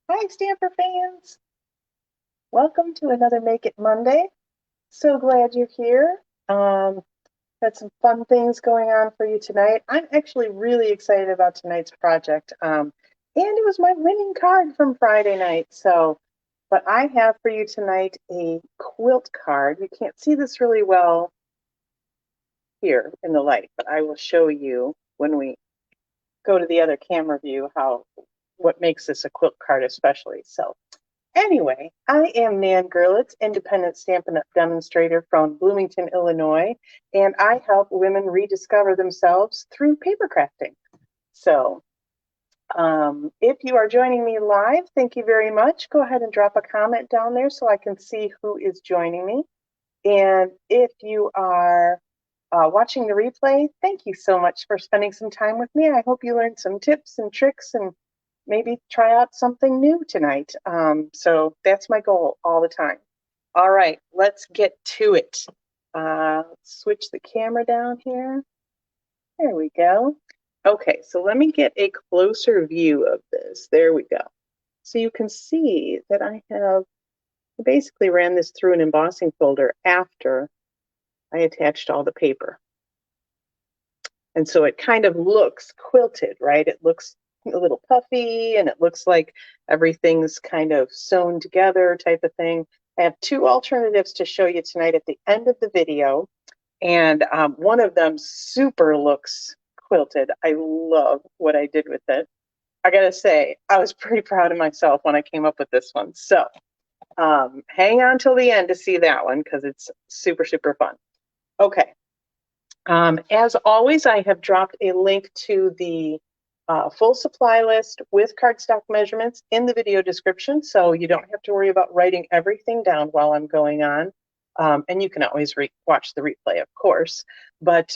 Hi, Stamper fans. Welcome to another Make It Monday. So glad you're here. Had some fun things going on for you tonight. I'm actually really excited about tonight's project. And it was my winning card from Friday night. But I have for you tonight a quilt card. You can't see this really well here in the light, but I will show you when we go to the other camera view what makes this a quilt card especially. Anyway, I am Nan Gerlitz, independent Stampin' Up! Demonstrator from Bloomington, Illinois, and I help women rediscover themselves through paper crafting. So, if you are joining me live, thank you very much. Go ahead and drop a comment down there so I can see who is joining me. And if you are watching the replay, thank you so much for spending some time with me. I hope you learned some tips and tricks and maybe try out something new tonight. So that's my goal all the time. All right, let's get to it. Switch the camera down here. There we go. Okay, so let me get a closer view of this. There we go. So you can see that I basically ran this through an embossing folder after I attached all the paper. And so it kind of looks quilted, right? It looks a little puffy and it looks like everything's kind of sewn together type of thing. I have two alternatives to show you tonight at the end of the video. And one of them super looks quilted. I love what I did with it. I gotta say, I was pretty proud of myself when I came up with this one. So hang on till the end to see that one because it's super, super fun. Okay. As always, I have dropped a link to the full supply list with cardstock measurements in the video description, so you don't have to worry about writing everything down while I'm going on. And you can always watch the replay, of course, but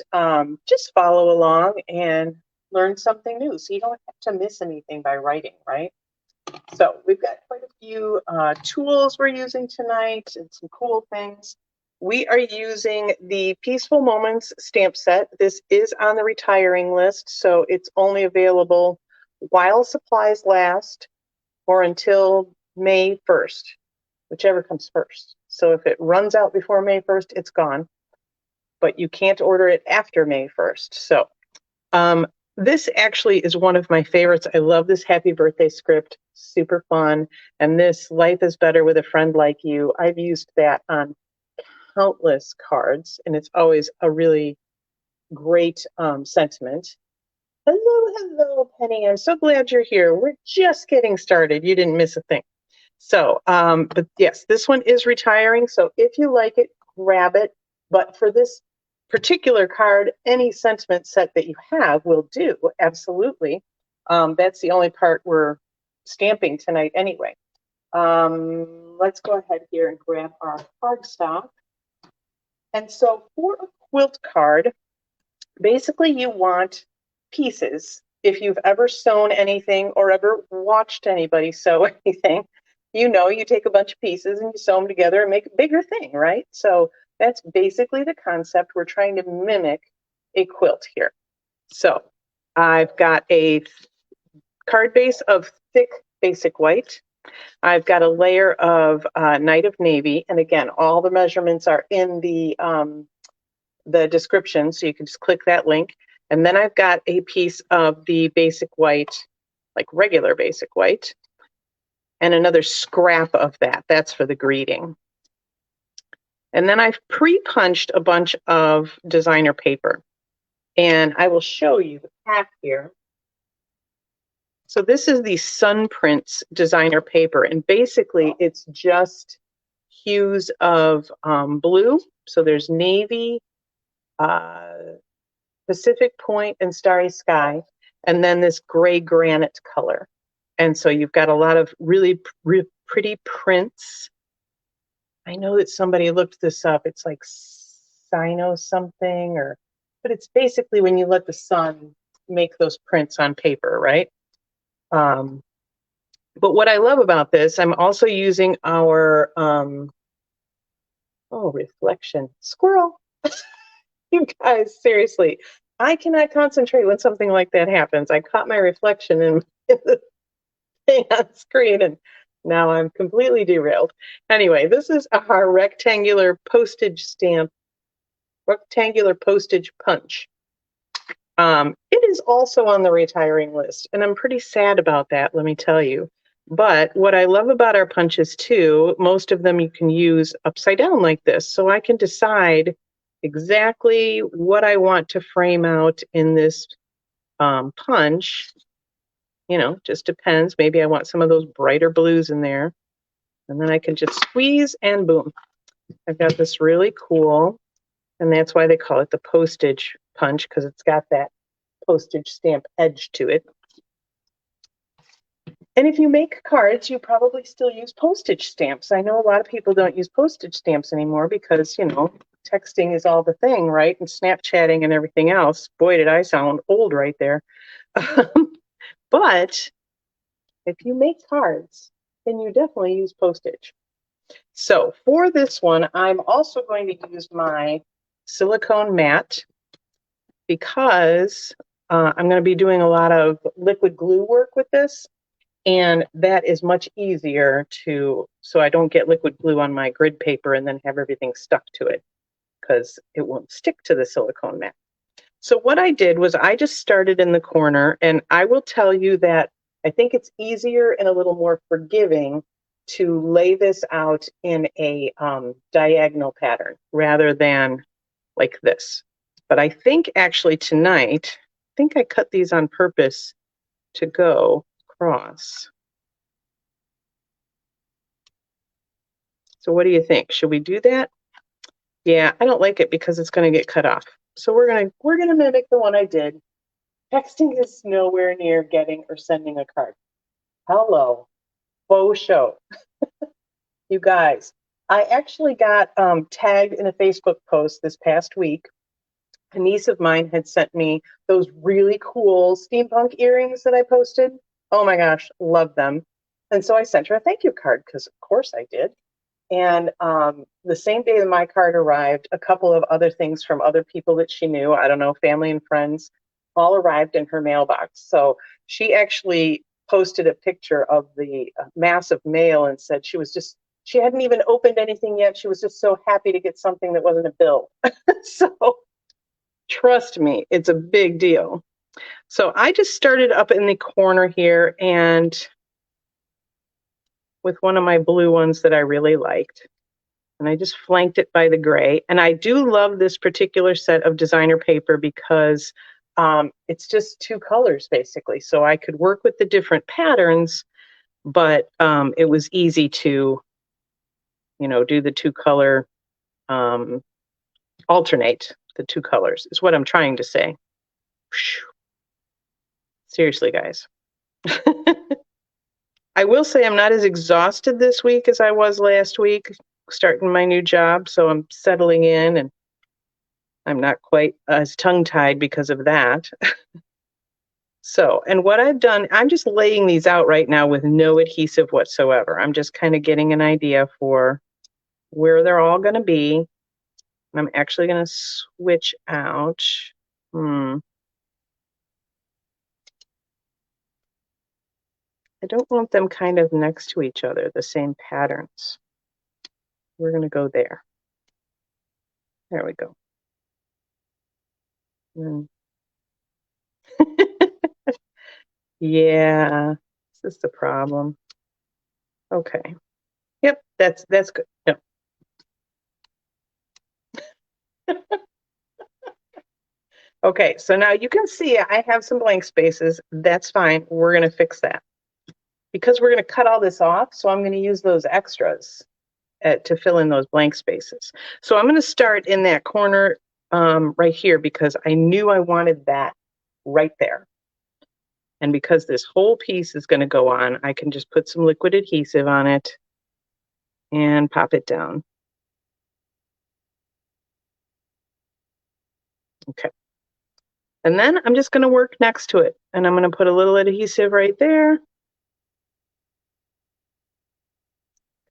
just follow along and learn something new so you don't have to miss anything by writing, right? So we've got quite a few tools we're using tonight and some cool things. We are using the Peaceful Moments stamp set. This is on the retiring list, so it's only available while supplies last or until May 1st, whichever comes first. So if it runs out before May 1st, it's gone, but you can't order it after May 1st. So this actually is one of my favorites. I love this happy birthday script, super fun. And this Life is Better with a Friend Like You, I've used that on countless cards, and it's always a really great sentiment. Hello, Penny. I'm so glad you're here. We're just getting started. You didn't miss a thing. So, but yes, this one is retiring. So if you like it, grab it. But for this particular card, any sentiment set that you have will do, absolutely. That's the only part we're stamping tonight anyway. Let's go ahead here and grab our cardstock. And so for a quilt card, basically you want pieces. If you've ever sewn anything or ever watched anybody sew anything, you know you take a bunch of pieces and you sew them together and make a bigger thing, right? So that's basically the concept. We're trying to mimic a quilt here. So I've got a card base of thick basic white. I've got a layer of Night of Navy. And again, all the measurements are in the description, so you can just click that link. And then I've got a piece of the basic white, like regular basic white, and another scrap of that. That's for the greeting. And then I've pre-punched a bunch of designer paper. And I will show you the pack here. So this is the Sunprints designer paper. And basically, it's just hues of blue. So there's navy, Pacific Point, and Starry Sky, and then this gray granite color. And so you've got a lot of really pretty prints. I know that somebody looked this up. It's like Sino something, but it's basically when you let the sun make those prints on paper, right? But what I love about this, I'm also using our, reflection. Squirrel. You guys, seriously, I cannot concentrate when something like that happens. I caught my reflection in the thing on screen, and now I'm completely derailed. Anyway, this is our rectangular postage punch. It is also on the retiring list, and I'm pretty sad about that, let me tell you. But what I love about our punches too, most of them you can use upside down like this. So I can decide exactly what I want to frame out in this punch. Just depends. Maybe I want some of those brighter blues in there. And then I can just squeeze and boom. I've got this really cool, and that's why they call it the postage punch, because it's got that postage stamp edge to it. And if you make cards, you probably still use postage stamps. I know a lot of people don't use postage stamps anymore because, texting is all the thing, right? And Snapchatting and everything else. Boy, did I sound old right there. But if you make cards, then you definitely use postage. So for this one, I'm also going to use my silicone mat because I'm going to be doing a lot of liquid glue work with this. And that is much easier so I don't get liquid glue on my grid paper and then have everything stuck to it because it won't stick to the silicone mat. So what I did was I just started in the corner, and I will tell you that I think it's easier and a little more forgiving to lay this out in a diagonal pattern rather than like this. But I think actually tonight, I think I cut these on purpose to go across. So what do you think? Should we do that? Yeah, I don't like it because it's going to get cut off. So we're gonna mimic the one I did. Texting is nowhere near getting or sending a card. Hello, faux show. You guys, I actually got tagged in a Facebook post this past week. A niece of mine had sent me those really cool steampunk earrings that I posted. Oh my gosh, love them. And so I sent her a thank you card because, of course, I did. And the same day that my card arrived, a couple of other things from other people that she knew, I don't know, family and friends, all arrived in her mailbox. So she actually posted a picture of the massive mail and said she hadn't even opened anything yet. She was just so happy to get something that wasn't a bill. So trust me, it's a big deal. So I just started up in the corner here and with one of my blue ones that I really liked. And I just flanked it by the gray. And I do love this particular set of designer paper because it's just two colors, basically. So I could work with the different patterns, but it was easy to, do the two color, alternate the two colors, is what I'm trying to say. Seriously, guys. I will say I'm not as exhausted this week as I was last week, starting my new job. So I'm settling in and I'm not quite as tongue-tied because of that. So, and what I've done, I'm just laying these out right now with no adhesive whatsoever. I'm just kind of getting an idea for where they're all going to be. And I'm actually going to switch out. I don't want them kind of next to each other, the same patterns. We're going to go there. There we go. Yeah, this is the problem. Okay. Yep, that's good. No. Okay, so now you can see I have some blank spaces. That's fine. We're going to fix that. Because we're going to cut all this off, so I'm going to use those extras to fill in those blank spaces. So I'm going to start in that corner right here because I knew I wanted that right there. And because this whole piece is going to go on, I can just put some liquid adhesive on it and pop it down. Okay. And then I'm just going to work next to it. And I'm going to put a little adhesive right there.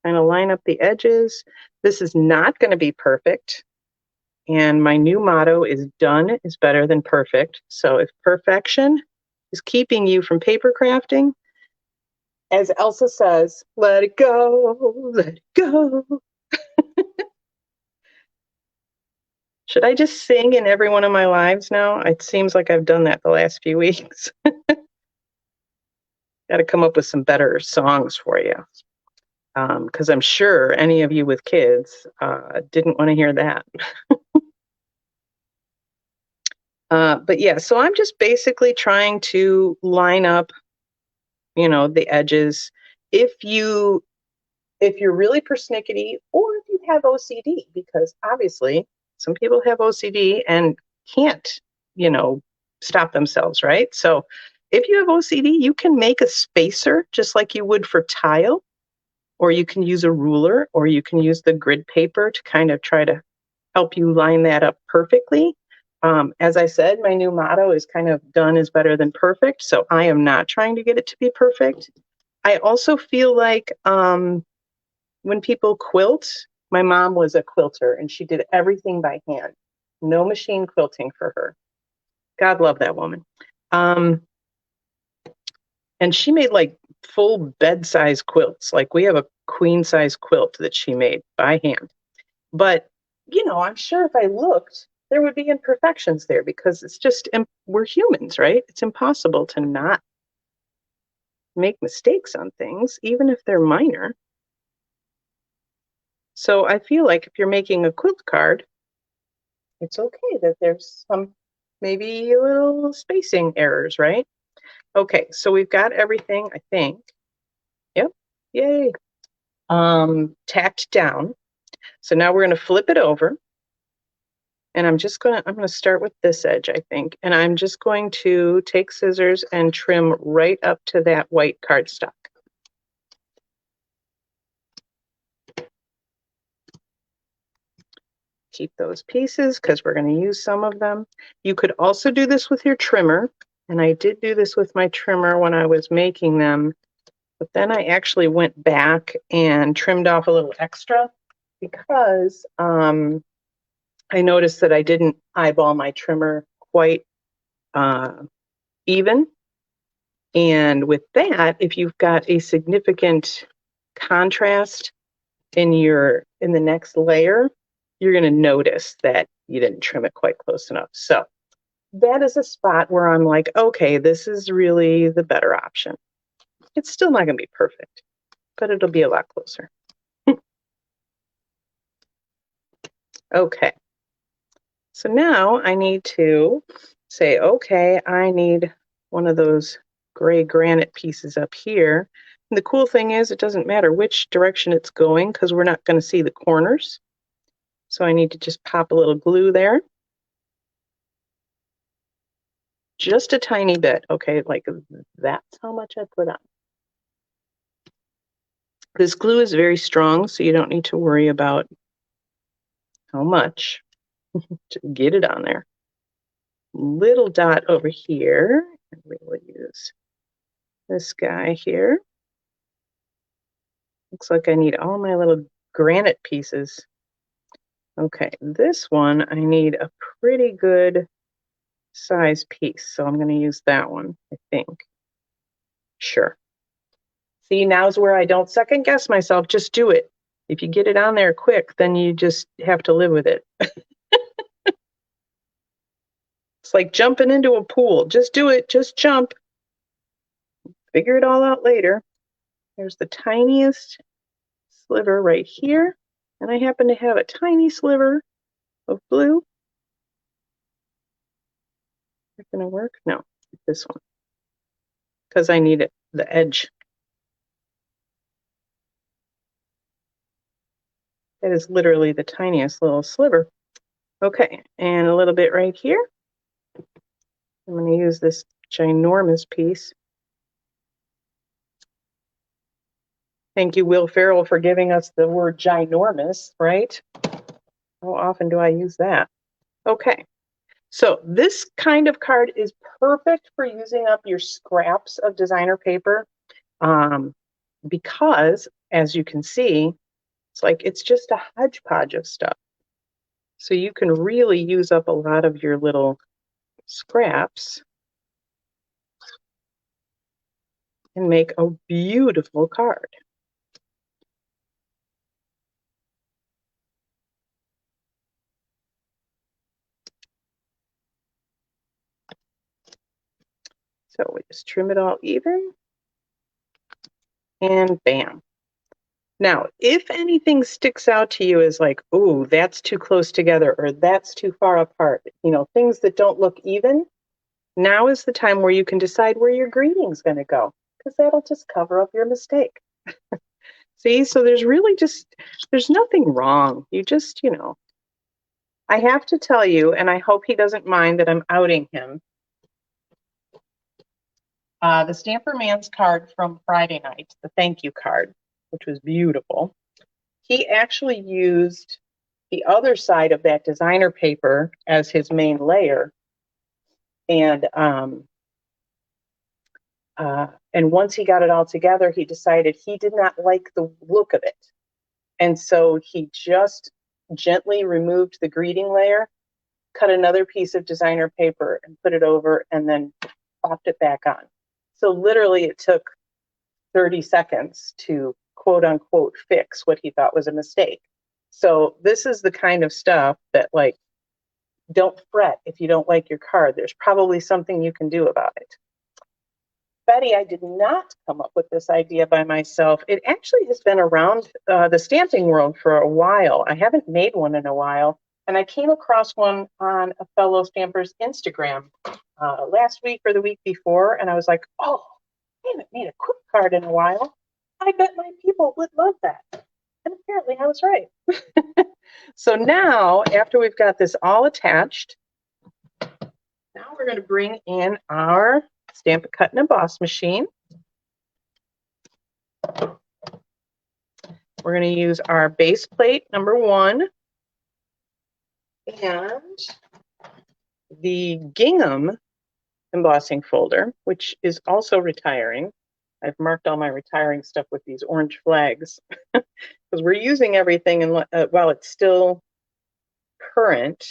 Kind of line up the edges. This is not going to be perfect. And my new motto is done is better than perfect. So if perfection is keeping you from paper crafting, As Elsa says, let it go, let it go. Should I just sing in every one of my lives now? It seems like I've done that the last few weeks. Got to come up with some better songs for you. Because I'm sure any of you with kids didn't want to hear that. But yeah, so I'm just basically trying to line up, the edges. If you're really persnickety, or if you have OCD, because obviously some people have OCD and can't, stop themselves, right? So if you have OCD, you can make a spacer just like you would for tile, or you can use a ruler, or you can use the grid paper to kind of try to help you line that up perfectly. As I said, my new motto is kind of done is better than perfect. So I am not trying to get it to be perfect. I also feel like when people quilt, my mom was a quilter and she did everything by hand. No machine quilting for her. God love that woman. And she made like full bed size quilts. Like we have a queen size quilt that she made by hand. But, I'm sure if I looked, there would be imperfections there because it's just, we're humans, right? It's impossible to not make mistakes on things, even if they're minor. So I feel like if you're making a quilt card, it's okay that there's some maybe little spacing errors, right? Okay, so we've got everything, I think. Yep, yay. Tacked down. So now we're going to flip it over. And I'm going to start with this edge, I think. And I'm just going to take scissors and trim right up to that white cardstock. Keep those pieces because we're going to use some of them. You could also do this with your trimmer. And I did do this with my trimmer when I was making them. But then I actually went back and trimmed off a little extra because I noticed that I didn't eyeball my trimmer quite even. And with that, if you've got a significant contrast in the next layer, you're going to notice that you didn't trim it quite close enough. So that is a spot where I'm like, okay, this is really the better option. It's still not going to be perfect, but it'll be a lot closer. Okay. So now I need to say, okay, I need one of those gray granite pieces up here. And the cool thing is it doesn't matter which direction it's going because we're not going to see the corners. So I need to just pop a little glue there. Just a tiny bit. Okay, like that's how much I put on. This glue is very strong, so you don't need to worry about how much. Just get it on there. Little dot over here. And we will use this guy here. Looks like I need all my little granite pieces. Okay, this one I need a pretty good size piece, so I'm going to use that one, I think. Sure. See, now's where I don't second guess myself. Just do it. If you get it on there quick, then you just have to live with it. It's like jumping into a pool. Just do it. Just jump. Figure it all out later. There's the tiniest sliver right here. And I happen to have a tiny sliver of blue. Is that going to work? No, this one. Because I need it, the edge. That is literally the tiniest little sliver. Okay, and a little bit right here. I'm going to use this ginormous piece. Thank you, Will Ferrell, for giving us the word ginormous, right? How often do I use that? Okay, so this kind of card is perfect for using up your scraps of designer paper because, as you can see, it's just a hodgepodge of stuff. So you can really use up a lot of your little scraps and make a beautiful card. So we just trim it all even, and bam. Now, if anything sticks out to you as like, oh, that's too close together or that's too far apart, things that don't look even, now is the time where you can decide where your greeting's going to go, because that'll just cover up your mistake. See, so there's nothing wrong. You just, I have to tell you, and I hope he doesn't mind that I'm outing him. The Stamper Man's card from Friday night, the thank you card, which was beautiful, he actually used the other side of that designer paper as his main layer. And once he got it all together, he decided he did not like the look of it. And so he just gently removed the greeting layer, cut another piece of designer paper and put it over, and then popped it back on. So literally it took 30 seconds to quote unquote fix what he thought was a mistake. So this is the kind of stuff that, like, don't fret if you don't like your card. There's probably something you can do about it. Betty, I did not come up with this idea by myself. It actually has been around the stamping world for a while. I haven't made one in a while, and I came across one on a fellow stamper's Instagram last week or the week before, and I was like, oh, I haven't made a quilt card in a while. I bet my people would love that. And apparently I was right. So now, after we've got this all attached, now we're going to bring in our Stamp It, Cut, and Emboss machine. We're going to use our base plate number 1 and the gingham embossing folder, which is also retiring. I've marked all my retiring stuff with these orange flags because we're using everything while it's still current.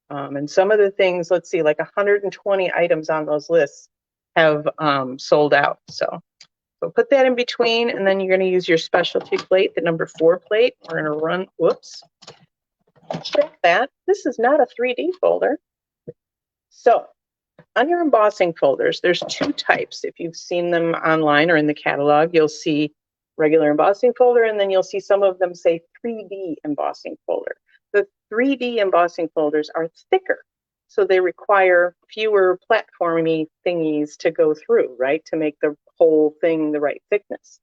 And some of the things, let's see, like 120 items on those lists have sold out. So put that in between, and then you're going to use your specialty plate, the number 4 plate. We're going to run, whoops, check that. This is not a 3D folder. So on your embossing folders, there's 2 types. If you've seen them online or in the catalog, you'll see regular embossing folder, and then you'll see some of them say 3D embossing folder. The 3D embossing folders are thicker, so they require fewer platformy thingies to go through, right, to make the whole thing the right thickness.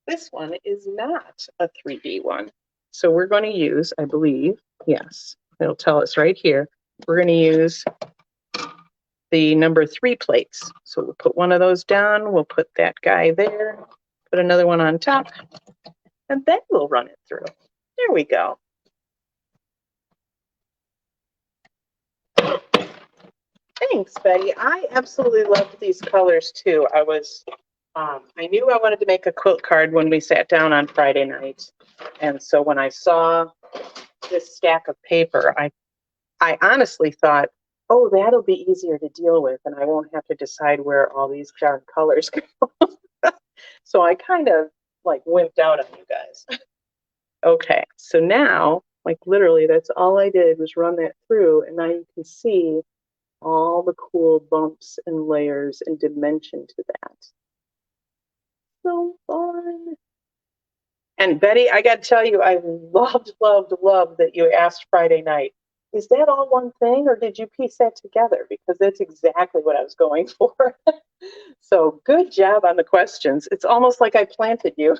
This one is not a 3D one. So we're going to use, I believe, yes, it'll tell us right here, we're going to use the number 3 plates. So we'll put one of those down, we'll put that guy there, put another one on top, and then we'll run it through. There we go. Thanks, Betty. I absolutely loved these colors too. I knew I wanted to make a quilt card when we sat down on Friday night. And so when I saw this stack of paper, I honestly thought, oh, that'll be easier to deal with, and I won't have to decide where all these darn colors go. So I kind of like wimped out on you guys. Okay, so now, like literally, that's all I did was run that through, and now you can see all the cool bumps and layers and dimension to that. So fun. And Betty, I got to tell you, I loved that you asked Friday night. Is that all one thing, or did you piece that together? Because that's exactly what I was going for. So good job on the questions. It's almost like I planted you.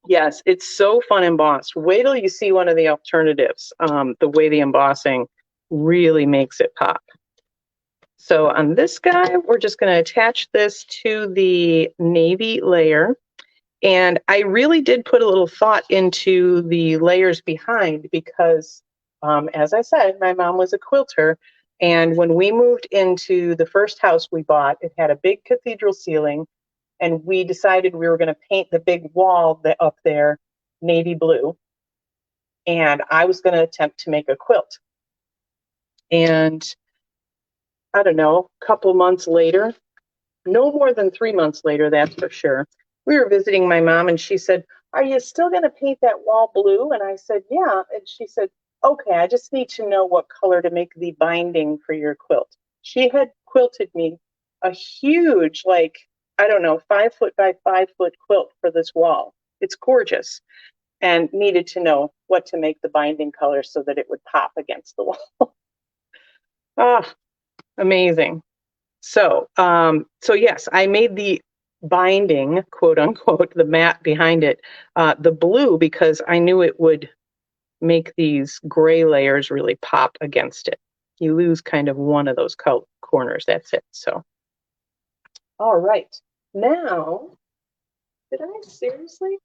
Yes, it's so fun embossed. Wait till you see one of the alternatives. The way the embossing really makes it pop. So on this guy, we're just going to attach this to the navy layer. And I really did put a little thought into the layers behind because, as I said, my mom was a quilter. And when we moved into the first house we bought, it had a big cathedral ceiling. And we decided we were going to paint the big wall up there navy blue. And I was going to attempt to make a quilt. And I don't know, a couple months later, no more than 3 months later, that's for sure. We were visiting my mom and she said, "Are you still going to paint that wall blue?" And I said, "Yeah." And she said, "Okay, I just need to know what color to make the binding for your quilt." She had quilted me a huge, like, I don't know, 5 foot by 5 foot quilt for this wall. It's gorgeous, and needed to know what to make the binding color so that it would pop against the wall. Ah, amazing. So yes, I made the binding, quote unquote, the mat behind it, the blue because I knew it would make these gray layers really pop against it. You lose kind of one of those corners. That's it. So, all right. Now, did I seriously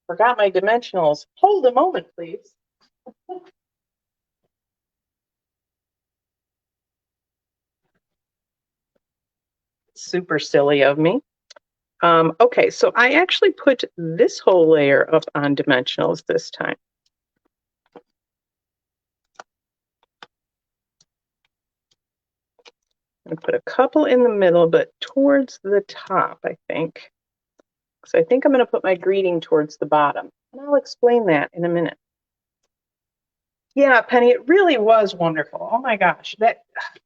forgot my dimensionals? Hold a moment, please. Super silly of me. Okay, so I actually put this whole layer up on dimensionals this time. I put a couple in the middle, but towards the top, I think. So I think I'm going to put my greeting towards the bottom. And I'll explain that in a minute. Yeah, Penny, it really was wonderful. Oh my gosh.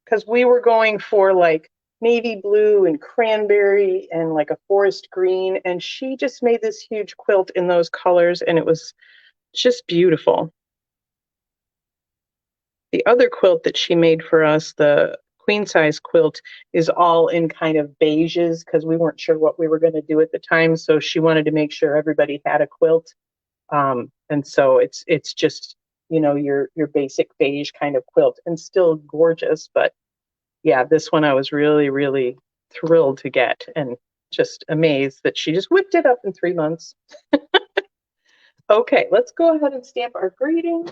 Because we were going for like navy blue and cranberry and like a forest green. And she just made this huge quilt in those colors, and it was just beautiful. The other quilt that she made for us, the queen size quilt, is all in kind of beiges because we weren't sure what we were going to do at the time. So she wanted to make sure everybody had a quilt. And so it's just, your basic beige kind of quilt, and still gorgeous. But yeah, this one I was really, really thrilled to get, and just amazed that she just whipped it up in 3 months. Okay, let's go ahead and stamp our greeting.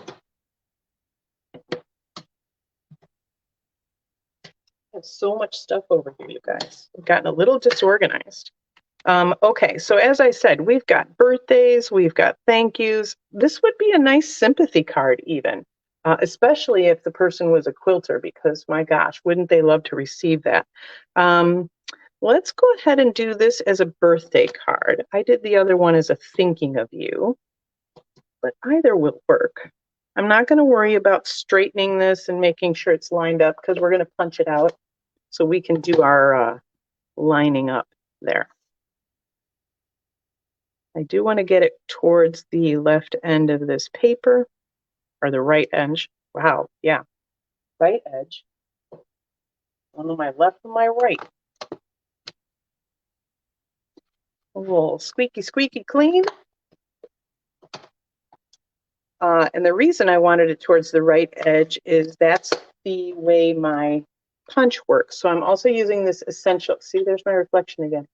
I have so much stuff over here, you guys. I've gotten a little disorganized. Okay, so as I said, we've got birthdays, we've got thank yous. This would be a nice sympathy card, even, especially if the person was a quilter, because my gosh, wouldn't they love to receive that? Let's go ahead and do this as a birthday card. I did the other one as a thinking of you, but either will work. I'm not going to worry about straightening this and making sure it's lined up because we're going to punch it out so we can do our lining up there. I do want to get it towards the left end of this paper, or the right edge. Wow, yeah, right edge. On my left and my right. A little squeaky, squeaky clean. And the reason I wanted it towards the right edge is that's the way my punch works. So I'm also using this essential, see, there's my reflection again.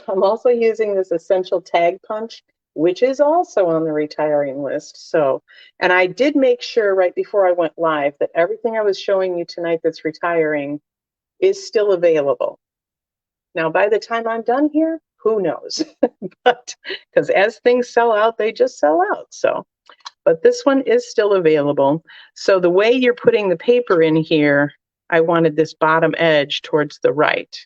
I'm also using this essential tag punch, which is also on the retiring list. So, and I did make sure right before I went live that everything I was showing you tonight that's retiring is still available. Now, by the time I'm done here, who knows? But because as things sell out, they just sell out. So, but this one is still available. So the way you're putting the paper in here, I wanted this bottom edge towards the right.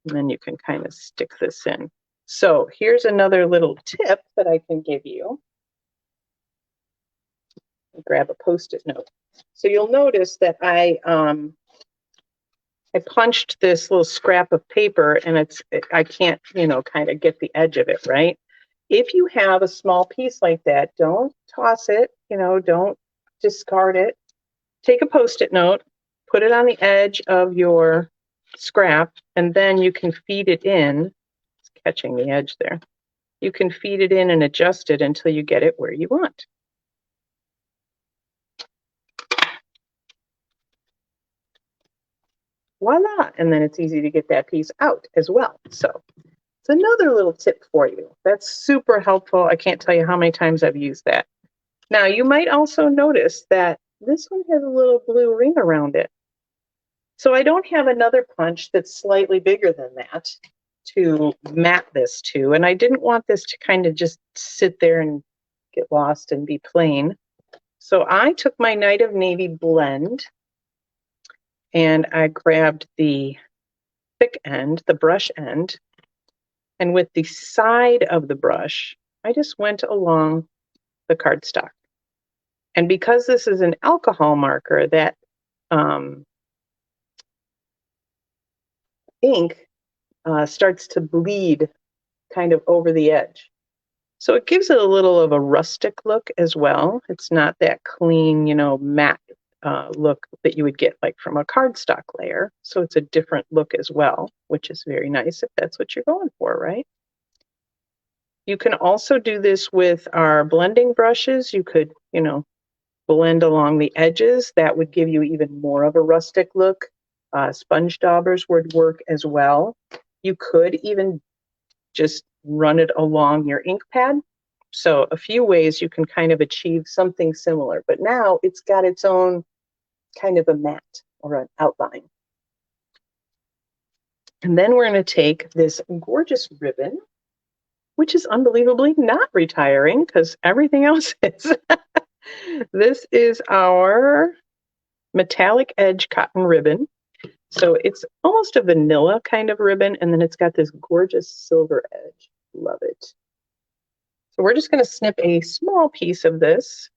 And then you can kind of stick this in. So here's another little tip that I can give you. Grab a Post-it note. So you'll notice that I punched this little scrap of paper, and I can't, kind of get the edge of it, right? If you have a small piece like that, don't toss it, don't discard it. Take a Post-it note, put it on the edge of your scrap, and then you can feed it in. It's catching the edge there. You can feed it in and adjust it until you get it where you want. Voila! And then it's easy to get that piece out as well. So it's another little tip for you. That's super helpful. I can't tell you how many times I've used that. Now, you might also notice that this one has a little blue ring around it. So I don't have another punch that's slightly bigger than that to mat this to. And I didn't want this to kind of just sit there and get lost and be plain. So I took my Night of Navy blend, and I grabbed the thick end, the brush end, and with the side of the brush, I just went along the cardstock. And because this is an alcohol marker, that ink starts to bleed kind of over the edge. So it gives it a little of a rustic look as well. It's not that clean, matte look that you would get like from a cardstock layer. So it's a different look as well, which is very nice if that's what you're going for, right? You can also do this with our blending brushes. You could, blend along the edges. That would give you even more of a rustic look. Sponge daubers would work as well. You could even just run it along your ink pad. So a few ways you can kind of achieve something similar, but now it's got its own kind of a mat or an outline. And then we're going to take this gorgeous ribbon, which is unbelievably not retiring because everything else is. This is our metallic edge cotton ribbon. So it's almost a vanilla kind of ribbon, and then it's got this gorgeous silver edge. Love it. So we're just going to snip a small piece of this,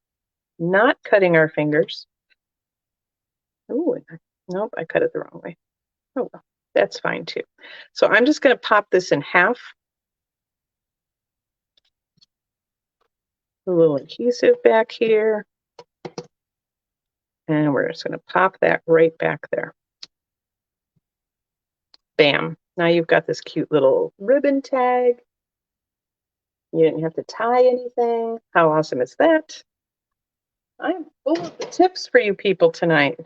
not cutting our fingers. Oh, nope, I cut it the wrong way. Oh, well, that's fine too. So I'm just going to pop this in half. A little adhesive back here. And we're just going to pop that right back there. Bam. Now you've got this cute little ribbon tag. You didn't have to tie anything. How awesome is that? I'm full of the tips for you people tonight.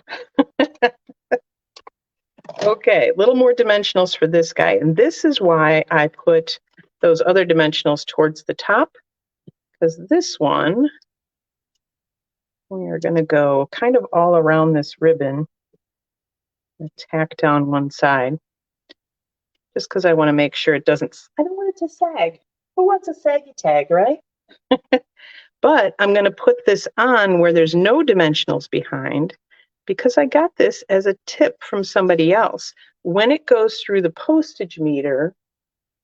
Okay, a little more dimensionals for this guy. And this is why I put those other dimensionals towards the top, because this one, we are going to go kind of all around this ribbon and tack down one side, just because I want to make sure it doesn't, I don't want it to sag. Who wants a saggy tag, right? But I'm going to put this on where there's no dimensionals behind, because I got this as a tip from somebody else. When it goes through the postage meter,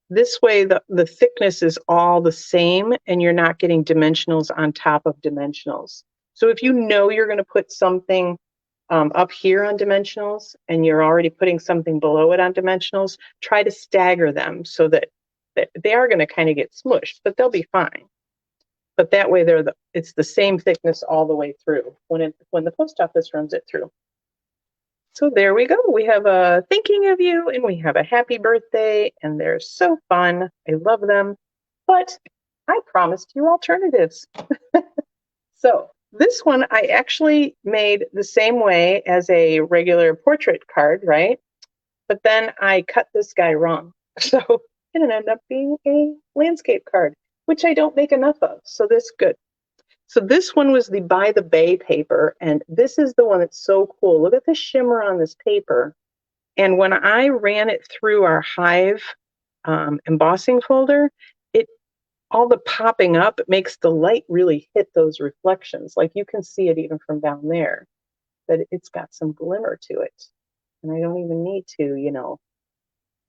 this way the thickness is all the same and you're not getting dimensionals on top of dimensionals. So if you know you're going to put something up here on dimensionals and you're already putting something below it on dimensionals, try to stagger them so that they are going to kind of get smushed, but they'll be fine. But that way it's the same thickness all the way through when the post office runs it through. So there we go. We have a thinking of you and we have a happy birthday, and they're so fun. I love them. But I promised you alternatives. So this one I actually made the same way as a regular portrait card, right? But then I cut this guy wrong. So it ended up being a landscape card, which I don't make enough of. So this is good. So this one was the By the Bay paper, and this is the one that's so cool. Look at the shimmer on this paper. And when I ran it through our Hive embossing folder, all the popping up, it makes the light really hit those reflections. Like you can see it even from down there, that it's got some glimmer to it. And I don't even need to,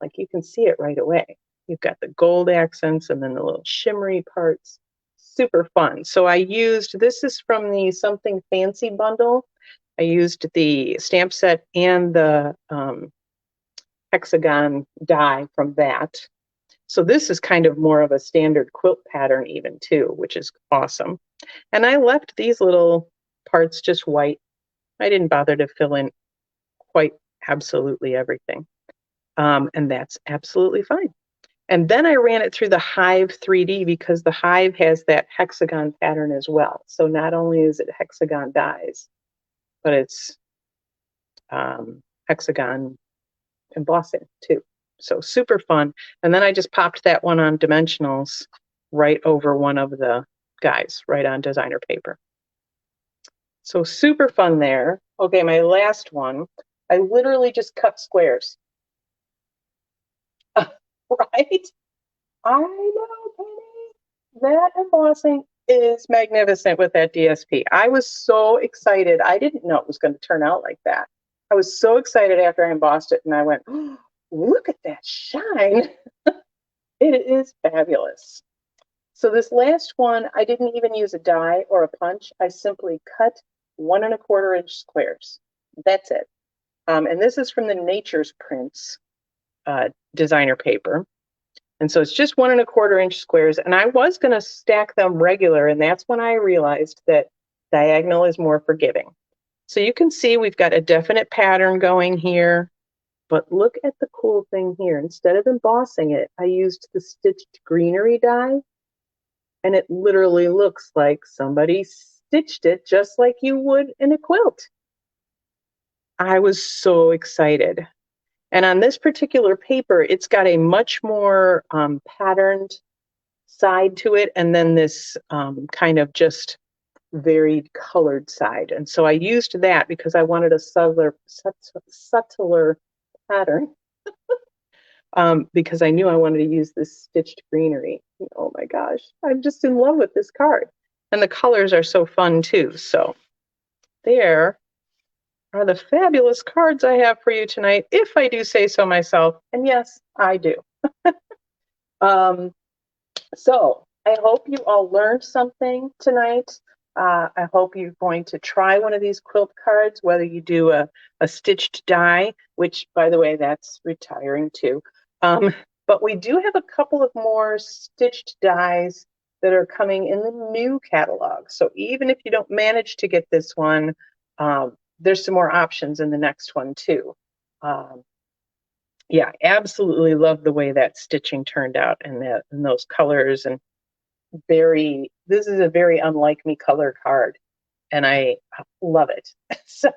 like you can see it right away. You've got the gold accents and then the little shimmery parts. Super fun. So this is from the Something Fancy bundle. I used the stamp set and the hexagon die from that. So this is kind of more of a standard quilt pattern even too, which is awesome. And I left these little parts just white. I didn't bother to fill in quite absolutely everything. And that's absolutely fine. And then I ran it through the Hive 3D because the Hive has that hexagon pattern as well. So not only is it hexagon dies, but it's hexagon embossing too. So super fun. And then I just popped that one on dimensionals right over one of the guys, right on designer paper. So super fun there. Okay, my last one, I literally just cut squares. Right? I know, Penny. That embossing is magnificent with that DSP. I was so excited. I didn't know it was going to turn out like that. I was so excited after I embossed it, and I went, oh, look at that shine. It is fabulous. So this last one, I didn't even use a die or a punch. I simply cut 1 1/4 inch squares. That's it. And this is from the Nature's Prints designer paper. And so it's just 1 1/4 inch squares. And I was going to stack them regular. And that's when I realized that diagonal is more forgiving. So you can see we've got a definite pattern going here. But look at the cool thing here. Instead of embossing it, I used the stitched greenery die. And it literally looks like somebody stitched it just like you would in a quilt. I was so excited. And on this particular paper, it's got a much more patterned side to it, and then this kind of just varied colored side. And so I used that because I wanted a subtler pattern because I knew I wanted to use this stitched greenery. Oh my gosh, I'm just in love with this card. And the colors are so fun too. So there are the fabulous cards I have for you tonight, if I do say so myself. And yes, I do. So I hope you all learned something tonight. I hope you're going to try one of these quilt cards, whether you do a stitched die, which, by the way, that's retiring too. But we do have a couple of more stitched dies that are coming in the new catalog. So even if you don't manage to get this one, there's some more options in the next one too. Yeah, absolutely love the way that stitching turned out and those colors, and this is a very unlike me color card, and I love it. So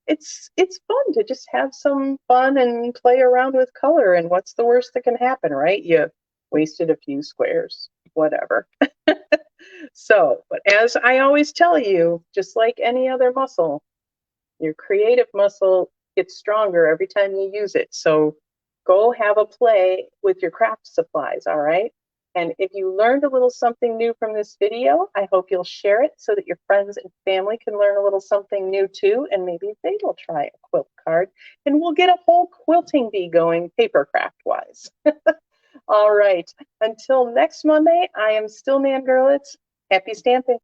it's fun to just have some fun and play around with color, and what's the worst that can happen, right? You wasted a few squares, whatever. So, but as I always tell you, just like any other muscle, your creative muscle gets stronger every time you use it. So go have a play with your craft supplies, all right? And if you learned a little something new from this video, I hope you'll share it so that your friends and family can learn a little something new too, and maybe they will try a quilt card, and we'll get a whole quilting bee going paper craft wise. All right, until next Monday, I am still Nan Gurlitz. Happy stamping.